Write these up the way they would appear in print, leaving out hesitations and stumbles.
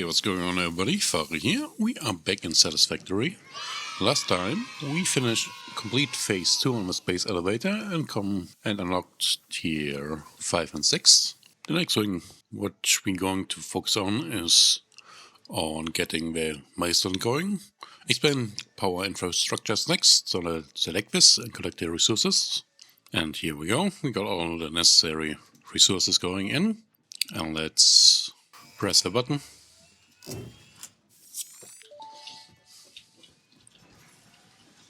Hey, what's going on everybody? Pharir here. We are back in Satisfactory. Last time we finished complete phase 2 on the space elevator and unlocked tier 5 and 6. The next thing what we're going to focus on is on getting the milestone going. Explain power infrastructures next, so let's select this and collect the resources. And here we go, we got all the necessary resources going in. And let's press the button.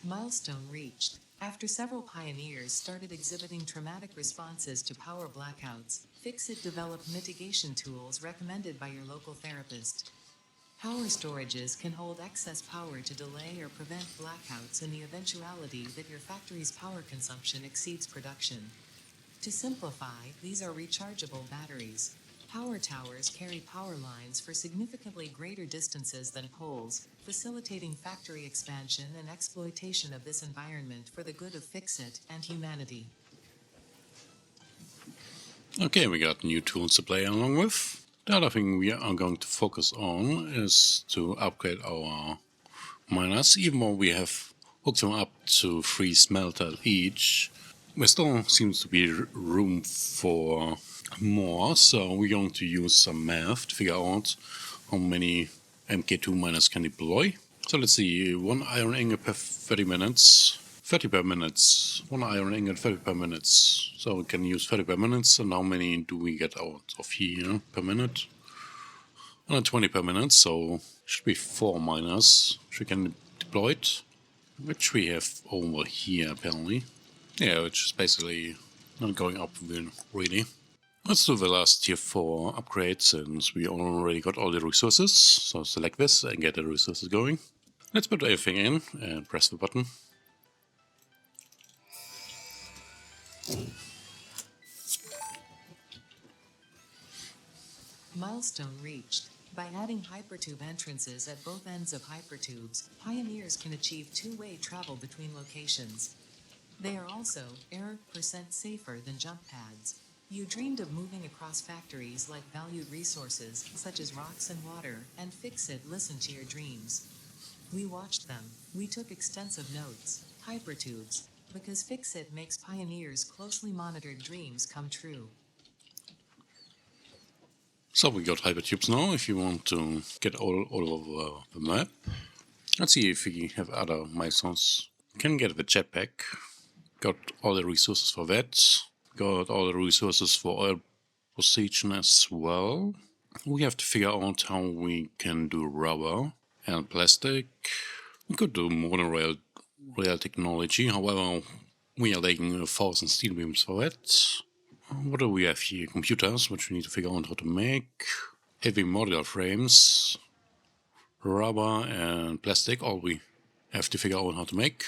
Milestone reached. After several pioneers started exhibiting traumatic responses to power blackouts, Fixit developed mitigation tools recommended by your local therapist. Power storages can hold excess power to delay or prevent blackouts in the eventuality that your factory's power consumption exceeds production. To simplify, these are rechargeable batteries. Power towers carry power lines for significantly greater distances than poles, facilitating factory expansion and exploitation of this environment for the good of Fixit and humanity. Okay, we got new tools to play along with. The other thing we are going to focus on is to upgrade our miners. Even though we have hooked them up to 3 smelters each, there still seems to be room for more, so we're going to use some math to figure out how many MK2 miners can deploy. So let's see, 1 iron ingot per 30 minutes, 30 per minute, 1 iron ingot 30 per minute. So we can use 30 per minute, and how many do we get out of here per minute? 120 per minute, so should be 4 miners which we can deploy it, which we have over here apparently. Yeah, which is basically not going up really. Let's do the last tier 4 upgrade since we already got all the resources. So select this and get the resources going. Let's put everything in and press the button. Milestone reached. By adding hypertube entrances at both ends of hypertubes, pioneers can achieve two-way travel between locations. They are also % safer than jump pads. You dreamed of moving across factories like valued resources, such as rocks and water, and Fixit listened to your dreams. We watched them. We took extensive notes. Hypertubes. Because Fixit makes pioneers' closely monitored dreams come true. So we got hypertubes now if you want to get all over the map. Let's see if we have other milestones. Can get the jetpack. Got all the resources for that. Got all the resources for oil precision as well. We have to figure out how we can do rubber and plastic. We could do modern rail technology, however we are lacking 1,000 steel beams for that. What do we have here? Computers, which we need to figure out how to make. Heavy modular frames, rubber and plastic, all we have to figure out how to make.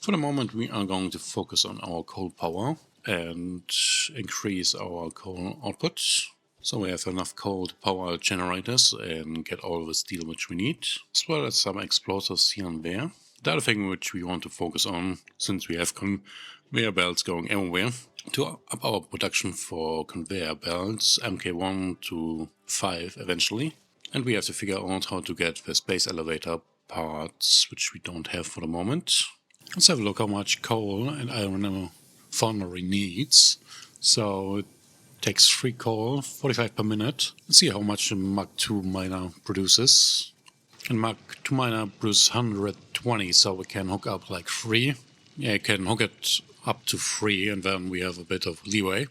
For the moment we are going to focus on our coal power and increase our coal output. So we have enough coal to power generators and get all the steel which we need, as well as some explosives here and there. The other thing which we want to focus on, since we have conveyor belts going everywhere, to up our production for conveyor belts, MK1 to 5 eventually. And we have to figure out how to get the space elevator parts, which we don't have for the moment. Let's have a look how much coal and iron ore foundry needs. So it takes 3 coal, 45 per minute. Let's see how much the Mach 2 miner produces. And Mach 2 miner produces 120, so we can hook up like 3. Yeah, you can hook it up to 3 and then we have a bit of leeway.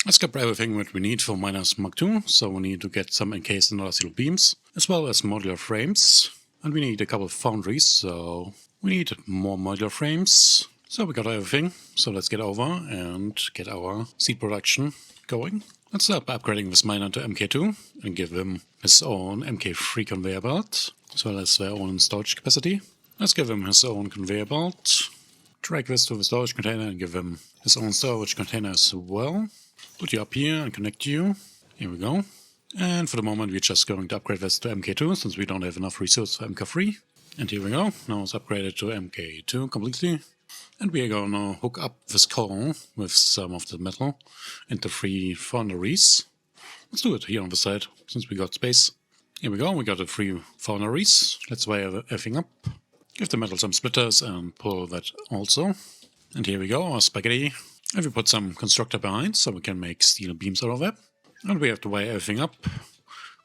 Let's grab everything that we need for miners Mach 2, so we need to get some encased and other steel beams, as well as modular frames. And we need a couple of foundries, so we need more modular frames. So we got everything, so let's get over and get our seed production going. Let's start by upgrading this miner to MK2 and give him his own MK3 conveyor belt, as well as their own storage capacity. Let's give him his own conveyor belt. Drag this to the storage container and give him his own storage container as well. Put you up here and connect you. Here we go. And for the moment we're just going to upgrade this to MK2 since we don't have enough resources for MK3. And here we go. Now it's upgraded to MK2 completely. And we are going to hook up this coal with some of the metal into 3 foundries. Let's do it here on the side, since we got space. Here we go, we got the 3 foundries. Let's wire everything up. Give the metal some splitters and pull that also. And here we go, our spaghetti. And we put some constructor behind so we can make steel beams out of it. And we have to wire everything up.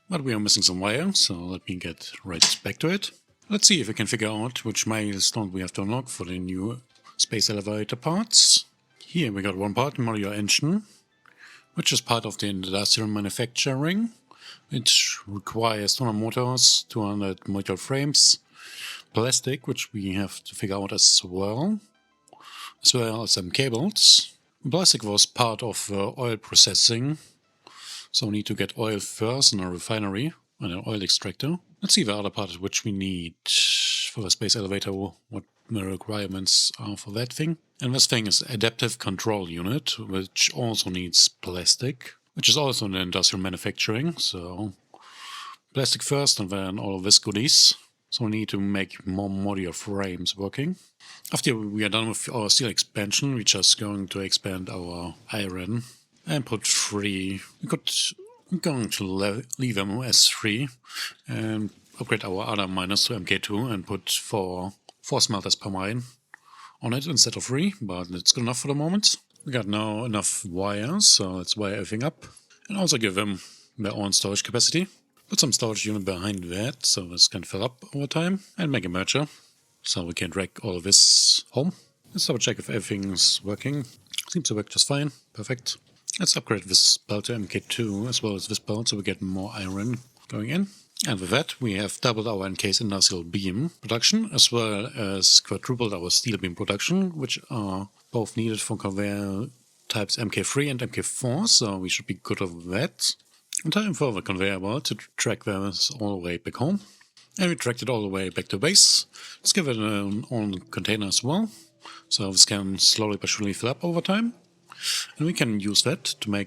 But we are missing some wire, so let me get right back to it. Let's see if we can figure out which milestone we have to unlock for the new space elevator parts. Here we got one part, modular engine, which is part of the industrial manufacturing. It requires 200 motors, 200 motor frames, plastic, which we have to figure out as well as some cables. Plastic was part of oil processing, so we need to get oil first in a refinery and an oil extractor. Let's see the other part which we need for the space elevator, what the requirements are for that thing. And this thing is adaptive control unit, which also needs plastic, which is also in industrial manufacturing, so plastic first and then all of this goodies. So we need to make more modular frames working. After we are done with our steel expansion, we're just going to expand our iron and put 3. We're going to leave them as 3 and upgrade our other miners to MK2 and put 4 smelters per mine on it instead of 3, but it's good enough for the moment. We got now enough wires, so let's wire everything up and also give them their own storage capacity. Put some storage unit behind that so this can fill up over time and make a merger so we can drag all of this home. Let's double check if everything's working. Seems to work just fine. Perfect. Let's upgrade this belt to MK2 as well as this belt so we get more iron going in. And with that we have doubled our encased industrial beam production as well as quadrupled our steel beam production, which are both needed for conveyor types MK3 and MK4, so we should be good with that. And time for the conveyor belt to track this all the way back home. And we tracked it all the way back to base. Let's give it an own container as well, so this can slowly but surely fill up over time. And we can use that to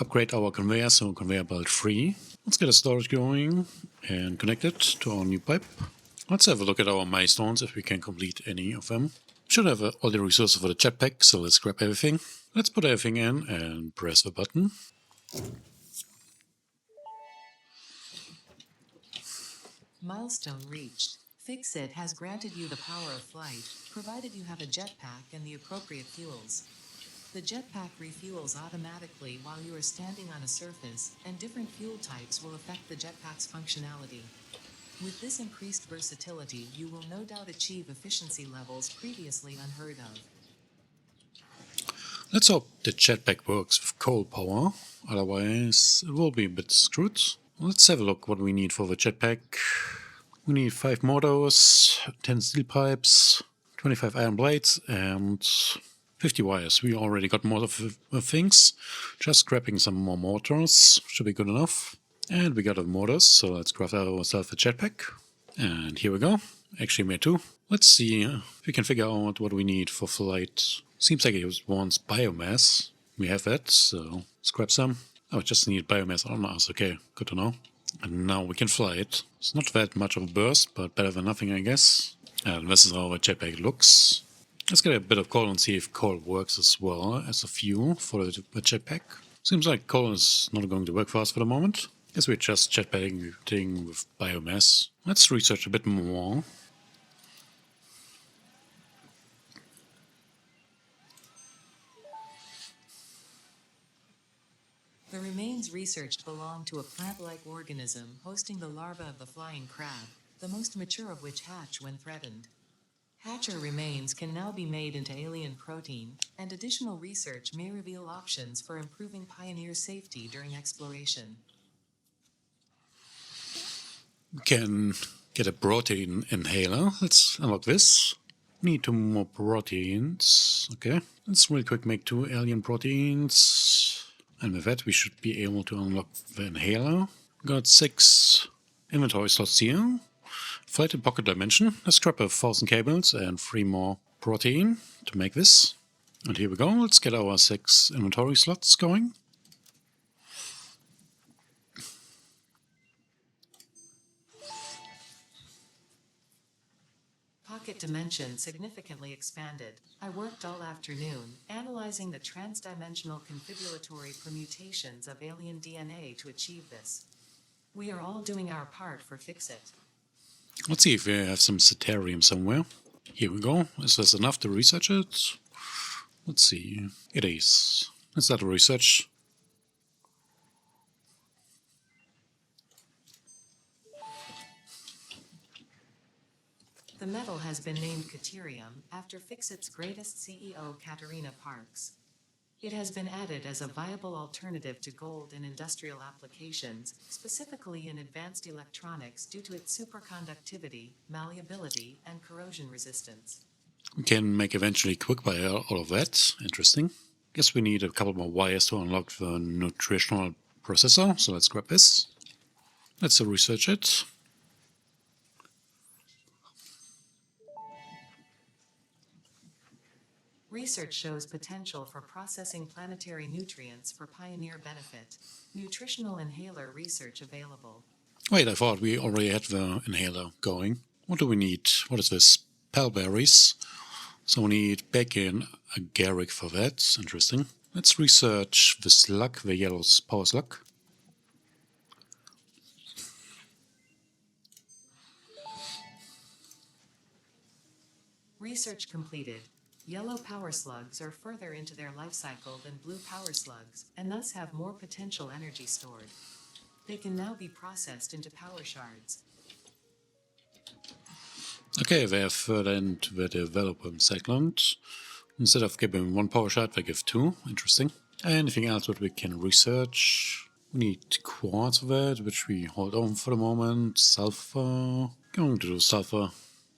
upgrade our conveyor, so conveyor belt 3. Let's get a storage going and connect it to our new pipe. Let's have a look at our milestones if we can complete any of them. Should have all the resources for the jetpack, so let's grab everything. Let's put everything in and press the button. Milestone reached. Fixit has granted you the power of flight, provided you have a jetpack and the appropriate fuels. The jetpack refuels automatically while you are standing on a surface, and different fuel types will affect the jetpack's functionality. With this increased versatility, you will no doubt achieve efficiency levels previously unheard of. Let's hope the jetpack works with coal power, otherwise it will be a bit screwed. Let's have a look what we need for the jetpack. We need 5 motors, 10 steel pipes, 25 iron blades and 50 wires. We already got most of the things. Just scrapping some more motors should be good enough. And we got the motors, so let's craft ourselves a jetpack. And here we go. Actually made 2. Let's see if we can figure out what we need for flight. Seems like it wants biomass. We have that, so scrap some. Oh, it just need biomass on Mars. Okay, good to know. And now we can fly it. It's not that much of a burst, but better than nothing, I guess. And this is how our jetpack looks. Let's get a bit of coal and see if coal works as well as a fuel for the jetpack. Seems like coal is not going to work for us for the moment. Guess we're just jetpacking with biomass. Let's research a bit more. The remains researched belong to a plant-like organism hosting the larva of the flying crab, the most mature of which hatch when threatened. Hatcher remains can now be made into alien protein, and additional research may reveal options for improving Pioneer safety during exploration. We can get a protein inhaler. Let's unlock this. Need 2 more proteins. Okay, let's really quick make 2 alien proteins. And with that we should be able to unlock the inhaler. Got 6 inventory slots here. Flight in pocket dimension. Let's scrap 1,000 cables and 3 more protein to make this. And here we go. Let's get our 6 inventory slots going. Pocket dimension significantly expanded. I worked all afternoon, analyzing the transdimensional configuratory permutations of alien DNA to achieve this. We are all doing our part for Fix-It. Let's see if we have some Cetarium somewhere. Here we go. Is this enough to research it? Let's see. It is. Let's start the research. The metal has been named Caterium after Fix-It's greatest CEO, Katerina Parks. It has been added as a viable alternative to gold in industrial applications, specifically in advanced electronics due to its superconductivity, malleability, and corrosion resistance. We can make eventually quick by all of that. Interesting. Guess we need a couple more wires to unlock the nutritional processor, so let's grab this. Let's research it. Research shows potential for processing planetary nutrients for pioneer benefit. Nutritional inhaler research available. Wait, I thought we already had the inhaler going. What do we need? What is this? Palberries. So we need bacon agaric for that. Interesting. Let's research the slug, the yellow power slug. Research completed. Yellow power slugs are further into their life cycle than blue power slugs, and thus have more potential energy stored. They can now be processed into power shards. Okay, they have further into the development segment. Instead of giving one power shard, they give two. Interesting. Anything else that we can research? We need quartz of it, which we hold on for the moment. Sulfur. Going to do sulfur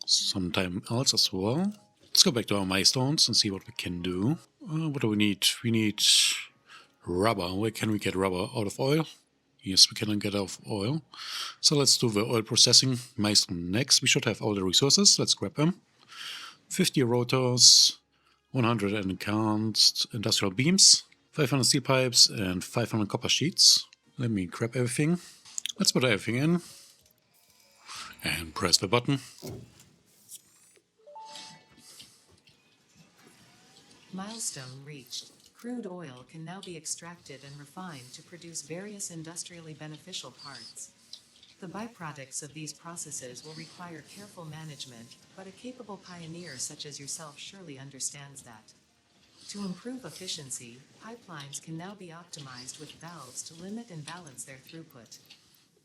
sometime else as well. Let's go back to our milestones and see what we can do. What do we need? We need rubber. Where can we get rubber? Out of oil? Yes, we can get out of oil. So let's do the oil processing milestone next. We should have all the resources. Let's grab them. 50 rotors, 100 enhanced industrial beams, 500 steel pipes, and 500 copper sheets. Let me grab everything. Let's put everything in. And press the button. Milestone reached. Crude oil can now be extracted and refined to produce various industrially beneficial parts. The byproducts of these processes will require careful management, but a capable pioneer such as yourself surely understands that. To improve efficiency, pipelines can now be optimized with valves to limit and balance their throughput.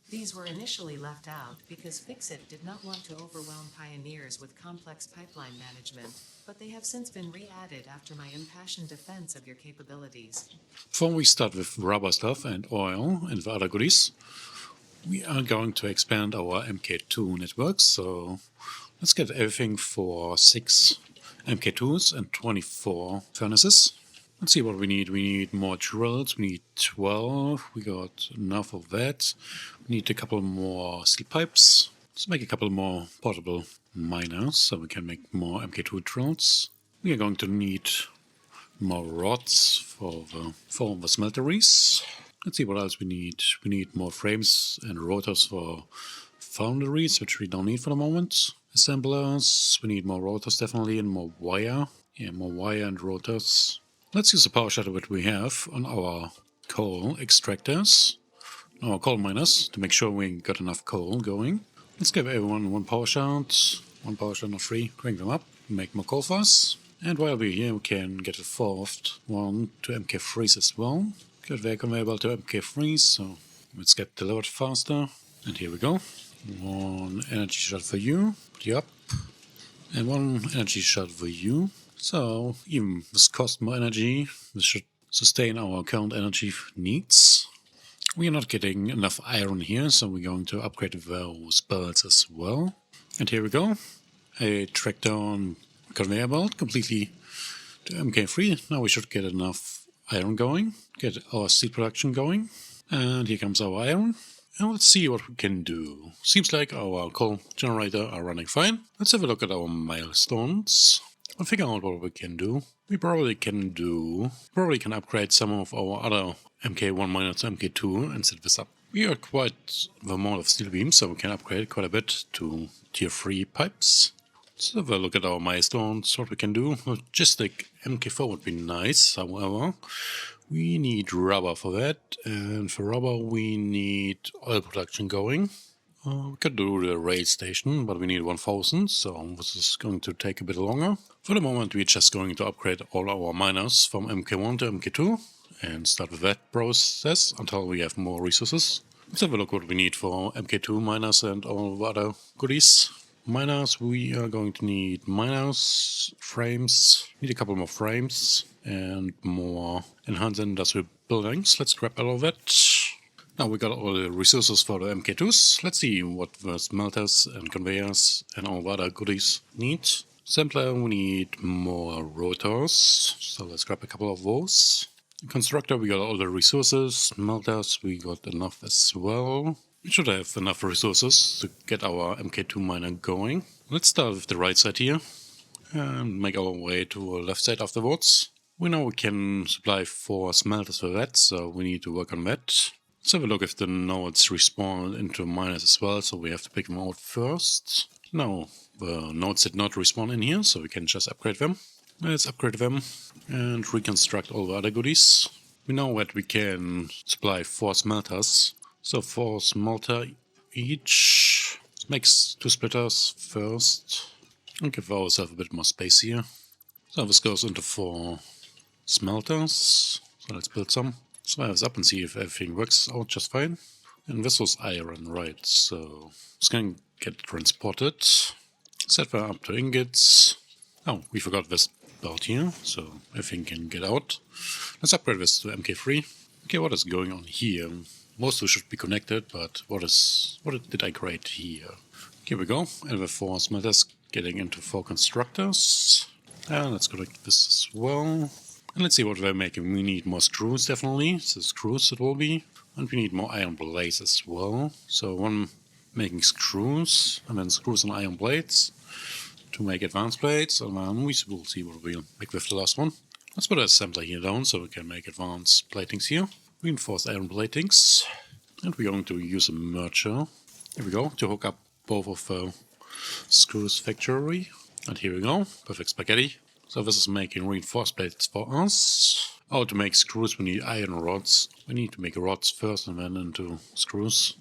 These were initially left out because Fix-It did not want to overwhelm pioneers with complex pipeline management, but they have since been re-added after my impassioned defense of your capabilities. Before we start with rubber stuff and oil and the other goodies, we are going to expand our MK2 network, so let's get everything for 6 MK2s and 24 furnaces. Let's see what we need. We need more drills. We need 12. We got enough of that. We need a couple more steel pipes. Let's make a couple more portable miners so we can make more MK2 drills. We are going to need more rods for the smelteries. Let's see what else we need. We need more frames and rotors for foundries, which we don't need for the moment. Assemblers. We need more rotors definitely and more wire. Yeah, more wire and rotors. Let's use the power shuttle that we have on our coal extractors, our coal miners, to make sure we got enough coal going. Let's give everyone one power shot or three, crank them up, make more coal for us. And while we're here, we can get a fourth one to MK3s as well. Good, they're convertible to MK3s, so let's get delivered faster. And here we go. One energy shot for you, put you up. And one energy shot for you. So, even this cost more energy, this should sustain our current energy needs. We are not getting enough iron here, so we're going to upgrade those belts as well. And here we go. A track down conveyor belt completely to MK3. Now we should get enough iron going, get our steel production going. And here comes our iron. And let's see what we can do. Seems like our coal generator are running fine. Let's have a look at our milestones. We'll figure out what we can do. We probably can upgrade some of our other MK1 miners to MK2 and set this up. We are quite the amount of steel beams, so we can upgrade quite a bit to tier 3 pipes. Let's have a look at our milestones, what we can do. Logistic MK4 would be nice, however. We need rubber for that, and for rubber we need oil production going. We could do the rail station, but we need 1000, so this is going to take a bit longer. For the moment we're just going to upgrade all our miners from MK1 to MK2 and start with that process until we have more resources. Let's have a look what we need for MK2 miners and all the other goodies. Miners, we are going to need miners, frames, need a couple more frames and more enhanced industrial buildings. Let's grab all of that. Now we got all the resources for the MK2s. Let's see what the smelters and conveyors and all the other goodies need. Sampler, we need more rotors, so let's grab a couple of those. Constructor, we got all the resources. Smelters, we got enough as well. We should have enough resources to get our MK2 miner going. Let's start with the right side here and make our way to the left side afterwards. We know we can supply 4 smelters for that, so we need to work on that. Let's have a look if the nodes respawn into miners as well, so we have to pick them out first. No, the nodes did not respawn in here, so we can just upgrade them. Let's upgrade them and reconstruct all the other goodies. We know that we can supply 4 smelters, so 4 smelter each. Let's make 2 splitters first and give ourselves a bit more space here. So this goes into 4 smelters, so let's build some. Let's fire this up and see if everything works out just fine. And this was iron, right, so it's going to get transported. Set that up to ingots. Oh, we forgot this belt here, so everything can get out. Let's upgrade this to MK3. Okay, what is going on here? Most of it should be connected, but what did I create here? Here we go, and with 4 smelters getting into 4 constructors. And let's connect this as well. And let's see what we're making. We need more screws, definitely. So screws it will be. And we need more iron blades as well. So one making screws, and then screws and iron blades to make advanced blades. And then we will see what we'll make with the last one. Let's put an assembler here down so we can make advanced platings here. Reinforced iron platings. And we're going to use a merger. Here we go, to hook up both of the screws factory. And here we go, perfect spaghetti. So this is making reinforced plates for us. Oh, to make screws we need iron rods. We need to make rods first and then into screws.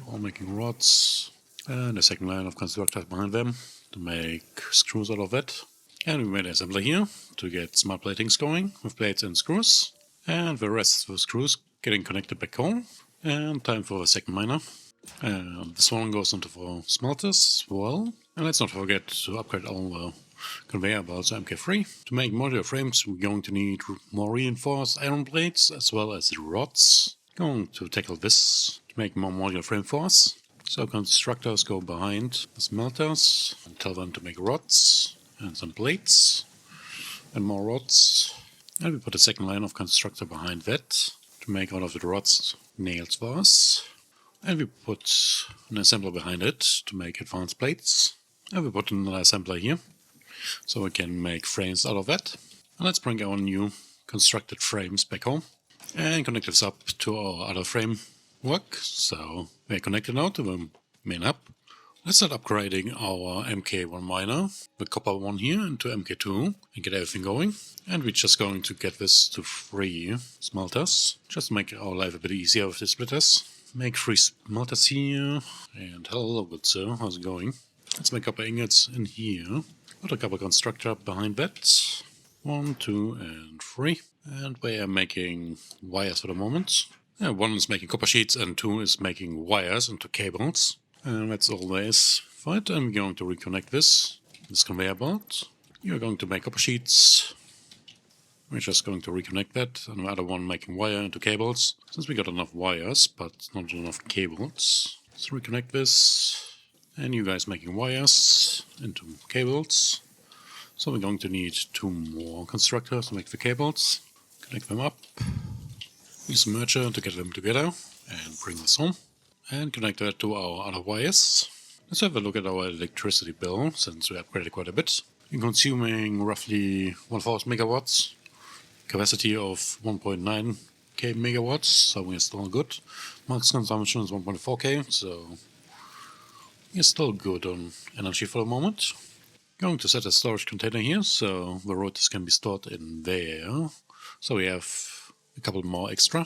All making rods. And a second line of constructors behind them to make screws out of that. And we made an assembler here to get smart platings going with plates and screws. And the rest of the screws getting connected back home. And time for a second miner. And this one goes into the smelters as well. And let's not forget to upgrade all the conveyor belts to MK3. To make modular frames we're going to need more reinforced iron plates as well as rods. Going to tackle this to make more modular frame for us. So constructors go behind the smelters and tell them to make rods and some plates and more rods. And we put a second line of constructor behind that to make out of the rods nails for us. And we put an assembler behind it to make advanced plates. And we put another assembler here so we can make frames out of that. And let's bring our new constructed frames back home and connect this up to our other framework. So we're connected now to the main hub. Let's start upgrading our MK1 miner, the copper one here, into MK2 and get everything going. And we're just going to get this to 3 smelters, just to make our life a bit easier with the splitters. Make 3 smelters here, and hello good sir, how's it going? Let's make copper ingots in here. Put a copper constructor behind that. 1, 2, and 3. And we are making wires for the moment. 1 is making copper sheets and 2 is making wires into cables. And that's all there is for it. And we're going to reconnect this conveyor belt. You're going to make copper sheets. We're just going to reconnect that. And the other one making wire into cables. Since we got enough wires, but not enough cables. Let's reconnect this. And you guys making wires into cables. So we're going to need 2 more constructors to make the cables. Connect them up. Use a merger to get them together. And bring this home. And connect that to our other wires. Let's have a look at our electricity bill, since we upgraded quite a bit. We're consuming roughly 1000 megawatts. Capacity of 1.9k megawatts, so we're still good. Max consumption is 1.4k, so we're still good on energy for the moment. Going to set a storage container here, so the rotors can be stored in there. So we have a couple more extra.